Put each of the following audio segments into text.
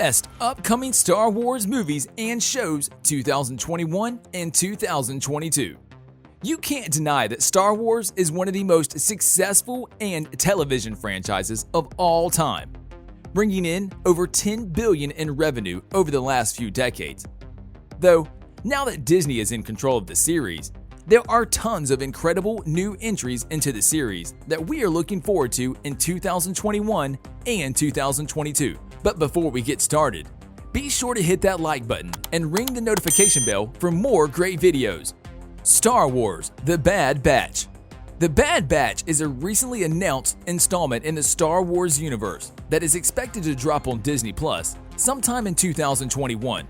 best upcoming Star Wars movies and shows 2021 and 2022. You can't deny that Star Wars is one of the most successful and television franchises of all time, bringing in over $10 billion in revenue over the last few decades. Though, now that Disney is in control of the series, there are tons of incredible new entries into the series that we are looking forward to in 2021 and 2022. But before we get started, be sure to hit that like button and ring the notification bell for more great videos. Star Wars: The Bad Batch. The Bad Batch is a recently announced installment in the Star Wars universe that is expected to drop on Disney Plus sometime in 2021.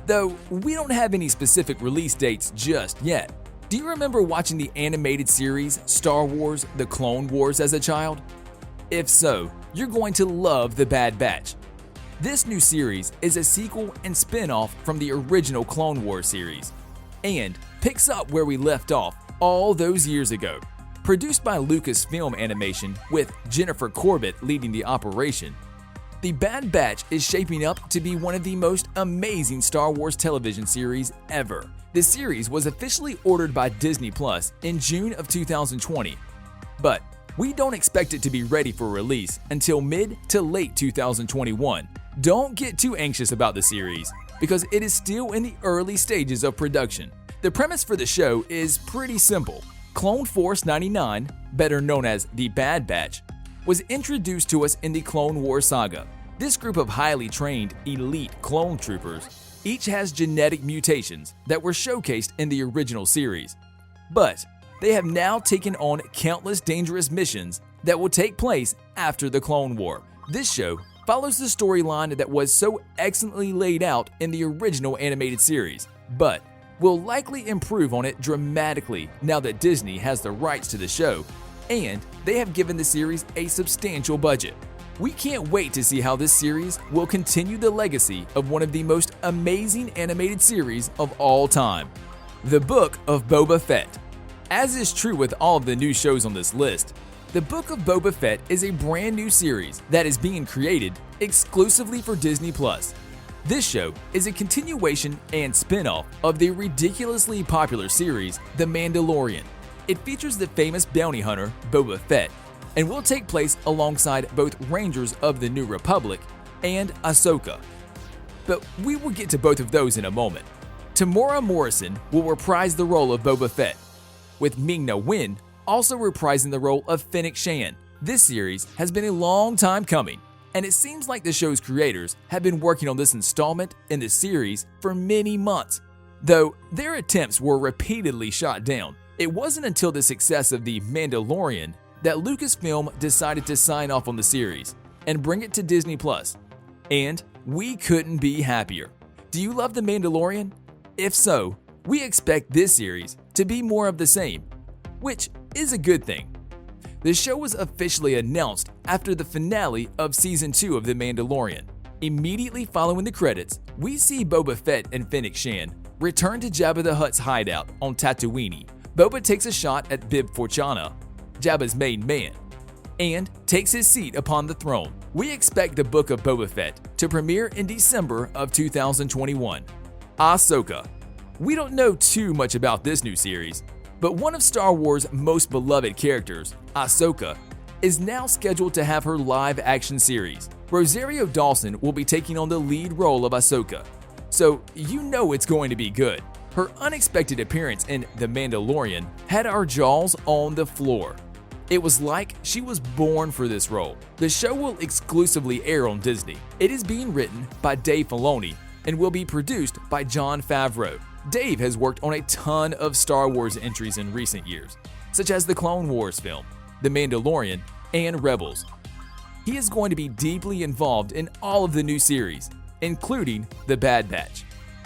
Though we don't have any specific release dates just yet. Do you remember watching the animated series Star Wars: The Clone Wars as a child? If so, you're going to love The Bad Batch. This new series is a sequel and spin-off from the original Clone Wars series, and picks up where we left off all those years ago. Produced by Lucasfilm Animation with Jennifer Corbett leading the operation, The Bad Batch is shaping up to be one of the most amazing Star Wars television series ever. The series was officially ordered by Disney Plus in June of 2020, but we don't expect it to be ready for release until mid to late 2021. Don't get too anxious about the series, because it is still in the early stages of production. The premise for the show is pretty simple. Clone Force 99, better known as the Bad Batch, was introduced to us in the Clone Wars saga. This group of highly trained, elite clone troopers each has genetic mutations that were showcased in the original series. But they have now taken on countless dangerous missions that will take place after the Clone War. This show follows the storyline that was so excellently laid out in the original animated series, but will likely improve on it dramatically now that Disney has the rights to the show, and they have given the series a substantial budget. We can't wait to see how this series will continue the legacy of one of the most amazing animated series of all time, The Book of Boba Fett. As is true with all of the new shows on this list, The Book of Boba Fett is a brand new series that is being created exclusively for Disney Plus. This show is a continuation and spin-off of the ridiculously popular series The Mandalorian. It features the famous bounty hunter Boba Fett and will take place alongside both Rangers of the New Republic and Ahsoka. But we will get to both of those in a moment. Tamora Morrison will reprise the role of Boba Fett, with Ming-Na Wen also reprising the role of Fennec Shand. This series has been a long time coming, and it seems like the show's creators have been working on this installment in the series for many months. Though their attempts were repeatedly shot down, it wasn't until the success of The Mandalorian that Lucasfilm decided to sign off on the series and bring it to Disney Plus. And we couldn't be happier. Do you love The Mandalorian? If so, we expect this series to be more of the same, which is a good thing. The show was officially announced after the finale of Season 2 of The Mandalorian. Immediately following the credits, we see Boba Fett and Fennec Shand return to Jabba the Hutt's hideout on Tatooine. Boba takes a shot at Bib Fortuna, Jabba's main man, and takes his seat upon the throne. We expect the Book of Boba Fett to premiere in December of 2021. Ahsoka. We don't know too much about this new series, but one of Star Wars' most beloved characters, Ahsoka, is now scheduled to have her live-action series. Rosario Dawson will be taking on the lead role of Ahsoka, so you know it's going to be good. Her unexpected appearance in The Mandalorian had our jaws on the floor. It was like she was born for this role. The show will exclusively air on Disney. It is being written by Dave Filoni and will be produced by Jon Favreau. Dave has worked on a ton of Star Wars entries in recent years, such as the Clone Wars film, The Mandalorian, and Rebels. He is going to be deeply involved in all of the new series, including The Bad Batch.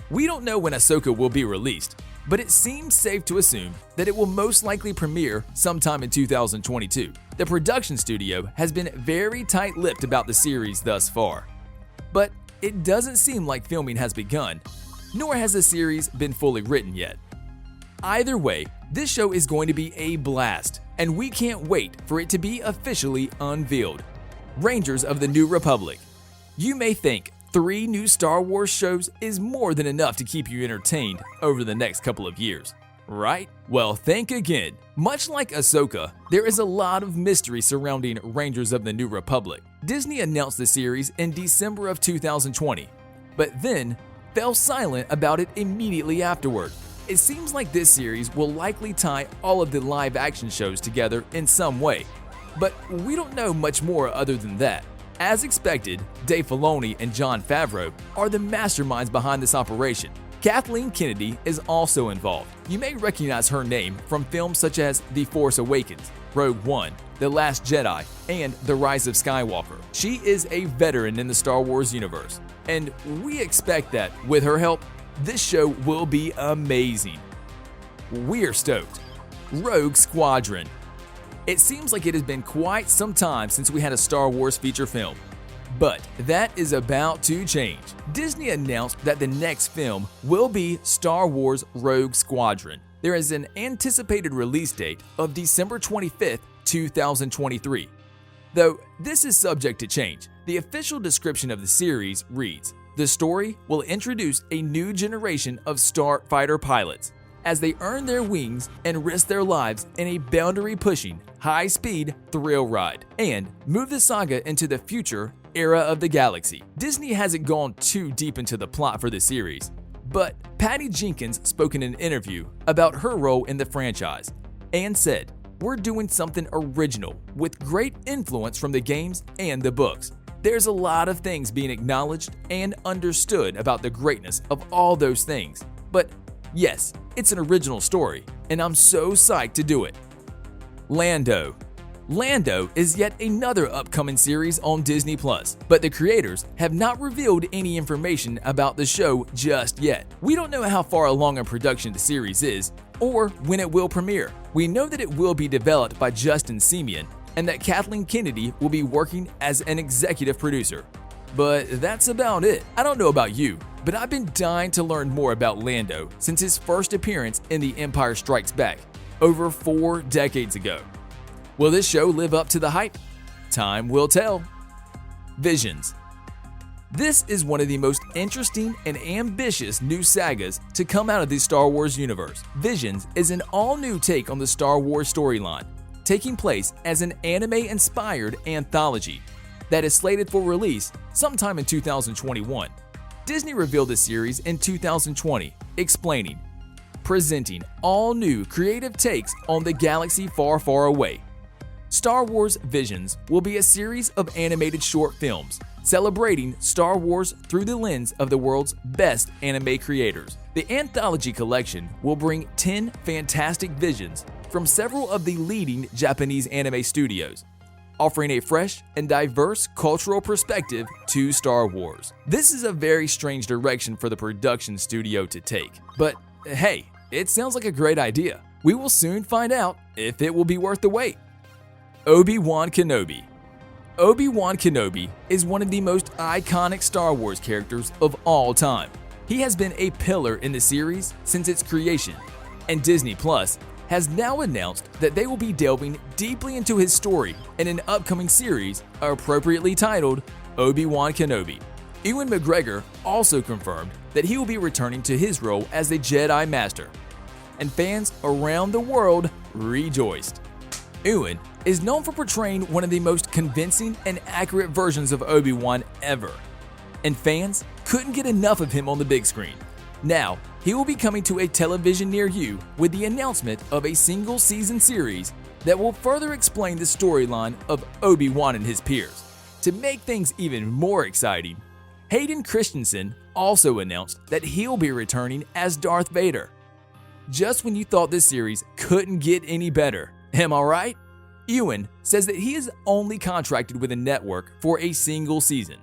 We don't know when Ahsoka will be released, but it seems safe to assume that it will most likely premiere sometime in 2022. The production studio has been very tight-lipped about the series thus far, but it doesn't seem like filming has begun, nor has the series been fully written yet. Either way, this show is going to be a blast, and we can't wait for it to be officially unveiled. Rangers of the New Republic. You may think, 3 new Star Wars shows is more than enough to keep you entertained over the next couple of years, right? Well, think again. Much like Ahsoka, there is a lot of mystery surrounding Rangers of the New Republic. Disney announced the series in December of 2020, but then fell silent about it immediately afterward. It seems like this series will likely tie all of the live-action shows together in some way, but we don't know much more other than that. As expected, Dave Filoni and Jon Favreau are the masterminds behind this operation. Kathleen Kennedy is also involved. You may recognize her name from films such as The Force Awakens, Rogue One, The Last Jedi, and The Rise of Skywalker. She is a veteran in the Star Wars universe, and we expect that, with her help, this show will be amazing. We're stoked. Rogue Squadron. It seems like it has been quite some time since we had a Star Wars feature film, but that is about to change. Disney announced that the next film will be Star Wars Rogue Squadron. There is an anticipated release date of December 25th, 2023. Though this is subject to change, the official description of the series reads, "The story will introduce a new generation of starfighter pilots as they earn their wings and risk their lives in a boundary-pushing, high-speed thrill ride, and move the saga into the future era of the galaxy." Disney hasn't gone too deep into the plot for the series, but Patty Jenkins spoke in an interview about her role in the franchise and said, "We're doing something original with great influence from the games and the books. There's a lot of things being acknowledged and understood about the greatness of all those things, but yes, it's an original story, and I'm so psyched to do it." Lando. Lando is yet another upcoming series on Disney+, but the creators have not revealed any information about the show just yet. We don't know how far along in production the series is, or when it will premiere. We know that it will be developed by Justin Simeon, and that Kathleen Kennedy will be working as an executive producer. But that's about it. I don't know about you, but I've been dying to learn more about Lando since his first appearance in The Empire Strikes Back, over 4 decades ago. Will this show live up to the hype? Time will tell. Visions. This is one of the most interesting and ambitious new sagas to come out of the Star Wars universe. Visions is an all-new take on the Star Wars storyline, taking place as an anime-inspired anthology that is slated for release sometime in 2021. Disney revealed the series in 2020, explaining, "Presenting all new creative takes on the galaxy far, far away. Star Wars Visions will be a series of animated short films celebrating Star Wars through the lens of the world's best anime creators. The anthology collection will bring 10 fantastic visions from several of the leading Japanese anime studios, offering a fresh and diverse cultural perspective to Star Wars." This is a very strange direction for the production studio to take, but hey, it sounds like a great idea. We will soon find out if it will be worth the wait. Obi-Wan Kenobi. Obi-Wan Kenobi is one of the most iconic Star Wars characters of all time. He has been a pillar in the series since its creation, and Disney Plus has now announced that they will be delving deeply into his story in an upcoming series appropriately titled Obi-Wan Kenobi. Ewan McGregor also confirmed that he will be returning to his role as the Jedi Master, and fans around the world rejoiced. Ewan is known for portraying one of the most convincing and accurate versions of Obi-Wan ever, and fans couldn't get enough of him on the big screen. Now, he will be coming to a television near you with the announcement of a single-season series that will further explain the storyline of Obi-Wan and his peers. To make things even more exciting, Hayden Christensen also announced that he'll be returning as Darth Vader. Just when you thought this series couldn't get any better, am I right? Ewan says that he is only contracted with a network for a single season,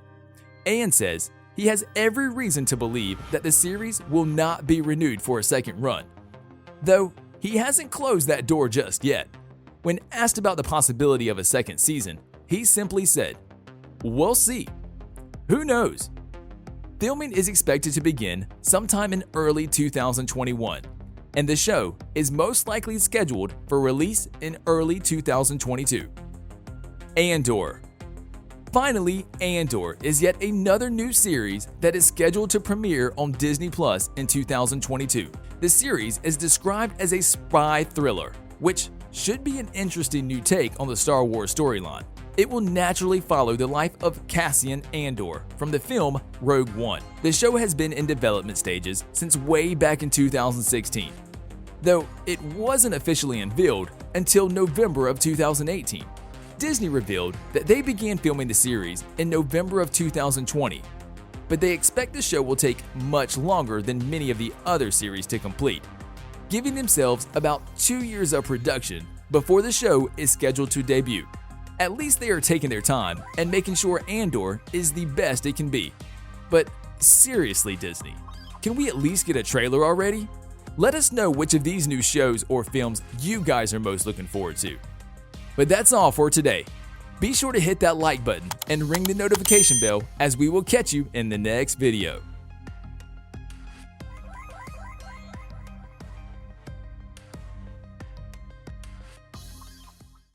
and says he has every reason to believe that the series will not be renewed for a second run, though he hasn't closed that door just yet. When asked about the possibility of a second season, he simply said, "We'll see. Who knows?" Filming is expected to begin sometime in early 2021, and the show is most likely scheduled for release in early 2022. Andor. Finally, Andor is yet another new series that is scheduled to premiere on Disney Plus in 2022. The series is described as a spy thriller, which should be an interesting new take on the Star Wars storyline. It will naturally follow the life of Cassian Andor from the film Rogue One. The show has been in development stages since way back in 2016, though it wasn't officially unveiled until November of 2018. Disney revealed that they began filming the series in November of 2020, but they expect the show will take much longer than many of the other series to complete, giving themselves about 2 years of production before the show is scheduled to debut. At least they are taking their time and making sure Andor is the best it can be. But seriously, Disney, can we at least get a trailer already? Let us know which of these new shows or films you guys are most looking forward to. But that's all for today. Be sure to hit that like button and ring the notification bell, as we will catch you in the next video.